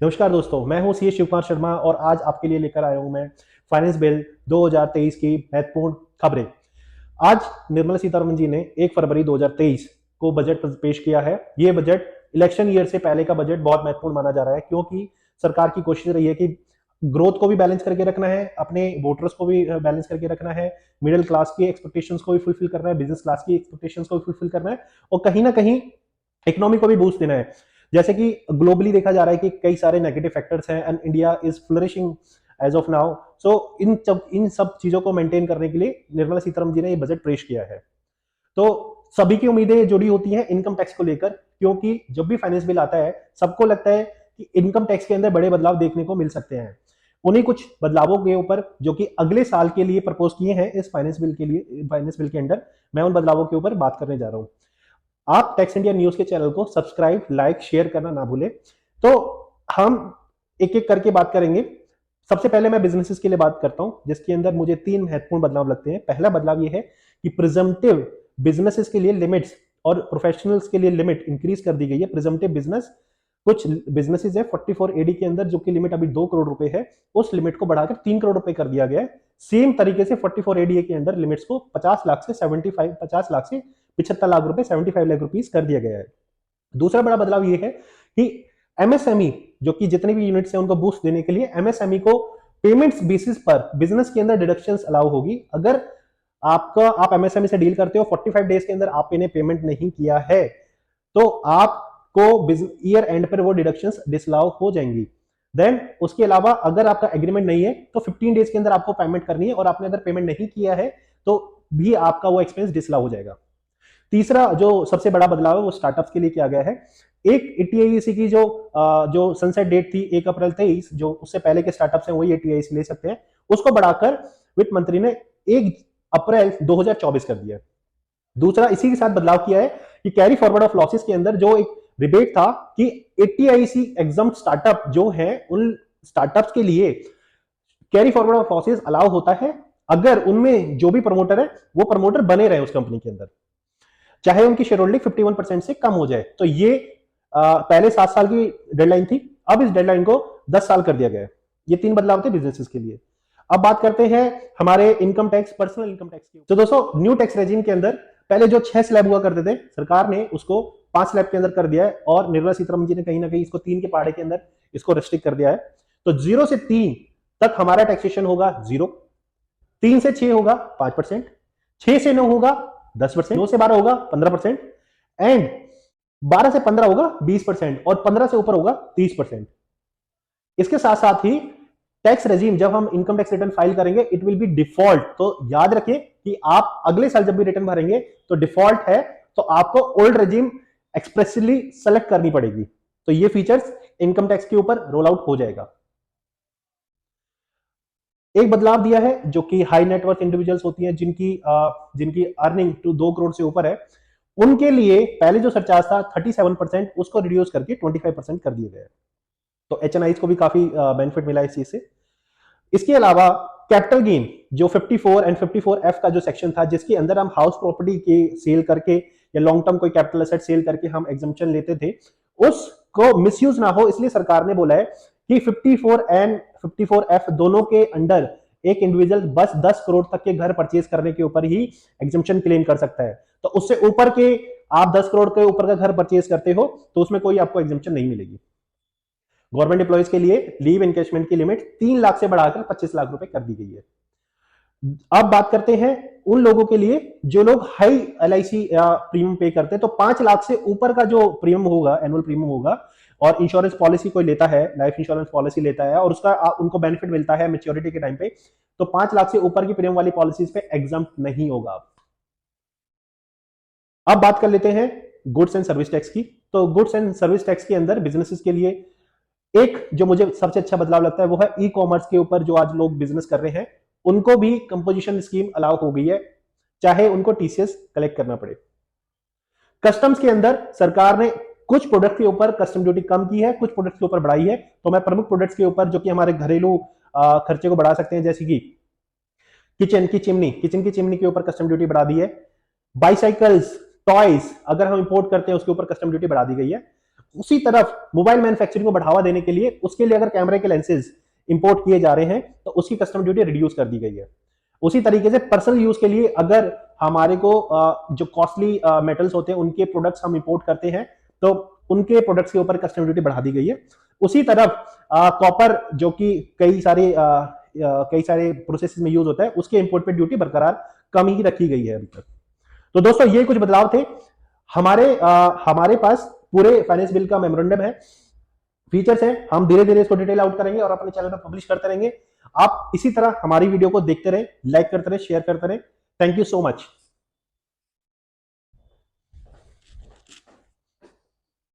नमस्कार दोस्तों, मैं हूं सी शिव कुमार शर्मा और आज आपके लिए लेकर आया हूं मैं फाइनेंस बिल 2023 की महत्वपूर्ण खबरें। आज निर्मला सीतारमण जी ने 1 फरवरी 2023 को बजट पेश किया है। ये बजट इलेक्शन ईयर से पहले का बजट बहुत महत्वपूर्ण माना जा रहा है, क्योंकि सरकार की कोशिश रही है कि ग्रोथ को भी बैलेंस करके रखना है, अपने वोटर्स को भी बैलेंस करके रखना है, मिडिल क्लास की एक्सपेक्टेशंस को भी फुलफिल करना है, बिजनेस क्लास की एक्सपेक्टेशंस को भी फुलफिल करना है और कहीं ना कहीं इकोनॉमी को भी बूस्ट देना है। जैसे कि ग्लोबली देखा जा रहा है कि कई सारे नेगेटिव फैक्टर्स हैं and India is flourishing as of now. So इन सब चीजों को मेंटेन करने के लिए निर्मला सीतारमण जी ने ये बजट पेश किया है। तो सभी की उम्मीदें जुड़ी होती हैं इनकम टैक्स को लेकर, क्योंकि जब भी फाइनेंस बिल आता है सबको लगता है कि इनकम टैक्स के अंदर बड़े बदलाव देखने को मिल सकते हैं। उन्हीं कुछ बदलावों के ऊपर जो कि अगले साल के लिए प्रपोज किए हैं इस फाइनेंस बिल के अंदर, मैं उन बदलावों के ऊपर बात करने जा रहा हूं। आप टैक्स इंडिया न्यूज के चैनल को सब्सक्राइब, लाइक, शेयर करना ना भूलें। तो हम एक एक करके बात करेंगे। सबसे पहले मैं बिजनेसेस के लिए बात करता हूं, जिसके अंदर मुझे 3 महत्वपूर्ण बदलाव लगते हैं। पहला बदलाव यह है कि प्रिजम्पटिव बिजनेसेस के लिए लिमिट्स और प्रोफेशनल्स के लिए लिमिट इंक्रीज कर दी गई है। प्रिजम्पटिव बिजनेस, कुछ बिजनेसेस है 44 एडी के अंदर जो कि लिमिट अभी 2 करोड़ रुपए है, उस लिमिट को बढ़ाकर 3 करोड़ रुपए कर दिया गया है। सेम तरीके से 44 एडी के अंदर लिमिट्स को 50 लाख से 75 लाख रुपए 75 लाख रुपीस कर दिया गया है। दूसरा बड़ा बदलाव यह है कि एमएसएमई जो कि जितने भी यूनिट्स हैं उनको बूस्ट देने के लिए एमएसएमई को पेमेंट्स बेसिस पर बिजनेस के अंदर डिडक्शंस अलाउ होगी। अगर आप एमएसएमई से डील करते हो, 45 डेज के अंदर आपने पेमेंट नहीं किया है, तो आपको ईयर एंड पर वो डिडक्शंस डिसअलाउ हो जाएंगी। देन उसके अलावा अगर आपका एग्रीमेंट नहीं है तो 15 डेज के अंदर आपको पेमेंट करनी है, और आपने अगर पेमेंट नहीं किया है तो भी आपका वो एक्सपेंस डिसअलाउ हो जाएगा। तीसरा जो सबसे बड़ा बदलाव है वो स्टार्टअप्स के लिए किया गया है। एक एटीआईसी की जो सनसेट डेट थी 1 अप्रैल 23, जो उससे पहले के स्टार्टअप्स हैं वही एटीआईसी ले सकते हैं, उसको बढ़ाकर वित्त मंत्री ने 1 अप्रैल 2024 कर दिया है। दूसरा इसी के साथ बदलाव किया है कि कैरी फॉरवर्ड ऑफ लॉसेस के अंदर जो एक रिबेट था कि एटीआईसी एग्जाम स्टार्टअप जो है उन स्टार्टअप्स के लिए carry forward of losses allow होता है अगर उनमें जो भी प्रमोटर है वो प्रमोटर बने रहे उस कंपनी के अंदर, चाहे उनकी शेयर होल्डिंग 51% से कम हो जाए। तो ये पहले 7 साल की डेडलाइन थी, अब इस डेडलाइन को 10 साल कर दिया गया है। ये 3 बदलाव थे बिजनेसेस के लिए। अब बात करते हैं हमारे income tax, personal income tax की। तो दोस्तों, न्यू टैक्स रेजिम के अंदर पहले जो 6 स्लैब हुआ करते थे, सरकार ने उसको 5 स्लैब के अंदर कर दिया है, और निर्मला सीतारमण जी ने कहीं ना कहीं इसको 3 के पहाड़े के अंदर इसको रेस्ट्रिक्ट कर दिया है। तो 0 से 3 तक हमारा टैक्सेशन होगा 0, 3 से 6 होगा 5%, 6 से 9 होगा 10%, 9 से 12 होगा 15%, एंड 12 से 15 होगा 20%, और 15 से ऊपर होगा 30%। इसके साथ साथ ही टैक्स रेजिम जब हम इनकम टैक्स रिटर्न फाइल करेंगे इट विल बी डिफॉल्ट। तो याद रखिए कि आप अगले साल जब भी रिटर्न भरेंगे तो डिफॉल्ट है, तो आपको ओल्ड रेजिम एक्सप्रेसली सेलेक्ट करनी पड़ेगी। तो ये फीचर्स इनकम टैक्स के ऊपर रोल आउट हो जाएगा। एक बदलाव दिया है जो कि हाई नेटवर्थ इंडिविजुअल्स होती हैं, जिनकी अर्निंग 2 करोड़ से ऊपर है, उनके लिए पहले जो सरचार्ज था 37% उसको रिड्यूस करके 25% कर दिया गया है। तो एचएनआई को भी काफी बेनिफिट मिला इस चीज से। इसके अलावा कैपिटल गेन जो 54 एंड 54F का जो सेक्शन था, जिसके अंदर हम हाउस प्रॉपर्टी के सेल करके या लॉन्ग टर्म कोई कैपिटल एसेट सेल करके हम एग्जम्पशन लेते थे, उसको मिसयूज ना हो इसलिए सरकार ने बोला है कि 54 एंड 54F दोनों के अंडर एक इंडिविजुअल बस 10 करोड़ तक के घर परचेज करने के ऊपर ही एग्जम्पशन क्लेम कर सकता है। तो उससे ऊपर के आप 10 करोड़ के ऊपर का घर परचेज करते हो तो उसमें कोई आपको एग्जम्पशन नहीं मिलेगी। गवर्नमेंट एम्प्लॉइज के लिए लीव एनकैशमेंट की लिमिट 3 लाख से बढ़ाकर 25 लाख रुपए कर दी गई है। अब बात करते हैं उन लोगों के लिए जो लोग हाई एलआईसी प्रीमियम पे करते हैं। तो 5 लाख से ऊपर का जो प्रीमियम होगा, एनुअल प्रीमियम होगा, और इंश्योरेंस पॉलिसी कोई लेता है, लाइफ इंश्योरेंस पॉलिसी लेता है और उसका उनको बेनिफिट मिलता है मैच्योरिटी के टाइम पे, तो 5 लाख से ऊपर की प्रीमियम वाली पॉलिसीज पे एग्जम्प्ट नहीं होगा। अब बात कर लेते हैं गुड्स एंड सर्विस टैक्स की। तो गुड्स एंड सर्विस टैक्स के अंदर बिजनेसेस के लिए एक जो मुझे सबसे अच्छा बदलाव लगता है वो है ई कॉमर्स के ऊपर जो आज लोग बिजनेस कर रहे हैं उनको भी कंपोजिशन स्कीम अलाउ हो गई है, चाहे उनको टीसीएस कलेक्ट करना पड़े। कस्टम्स के अंदर सरकार ने कुछ प्रोडक्ट के ऊपर कस्टम ड्यूटी कम की है, कुछ प्रोडक्ट्स के ऊपर बढ़ाई है। तो मैं प्रमुख प्रोडक्ट्स के ऊपर जो कि हमारे घरेलू खर्चे को बढ़ा सकते हैं, जैसे कि किचन की चिमनी के ऊपर कस्टम ड्यूटी बढ़ा दी है। बाइसाइकल्स, टॉयज अगर हम इंपोर्ट करते हैं उसके ऊपर कस्टम ड्यूटी बढ़ा दी गई है। उसी तरफ मोबाइल मैन्युफैक्चरिंग को बढ़ावा देने के लिए उसके लिए अगर कैमरे के लेंसेज इंपोर्ट किए जा रहे हैं तो उसकी कस्टम ड्यूटी रिड्यूस कर दी गई है। उसी तरीके से पर्सनल यूज के लिए अगर हमारे को जो कॉस्टली मेटल्स होते हैं उनके प्रोडक्ट्स हम इंपोर्ट करते हैं तो उनके प्रोडक्ट्स के ऊपर कस्टम ड्यूटी बढ़ा दी गई है। उसी तरफ कॉपर जो कि कई सारे प्रोसेस में यूज होता है उसके इंपोर्ट पे ड्यूटी बरकरार कम ही रखी गई है अभी तक। तो दोस्तों ये कुछ बदलाव थे। हमारे पास पूरे फाइनेंस बिल का मेमोरेंडम है, फीचर्स हैं, हम धीरे धीरे इसको डिटेल आउट करेंगे और अपने चैनल पर पब्लिश करते रहेंगे। आप इसी तरह हमारी वीडियो को देखते रहे, लाइक करते रहे, शेयर करते रहे। Thank you so much.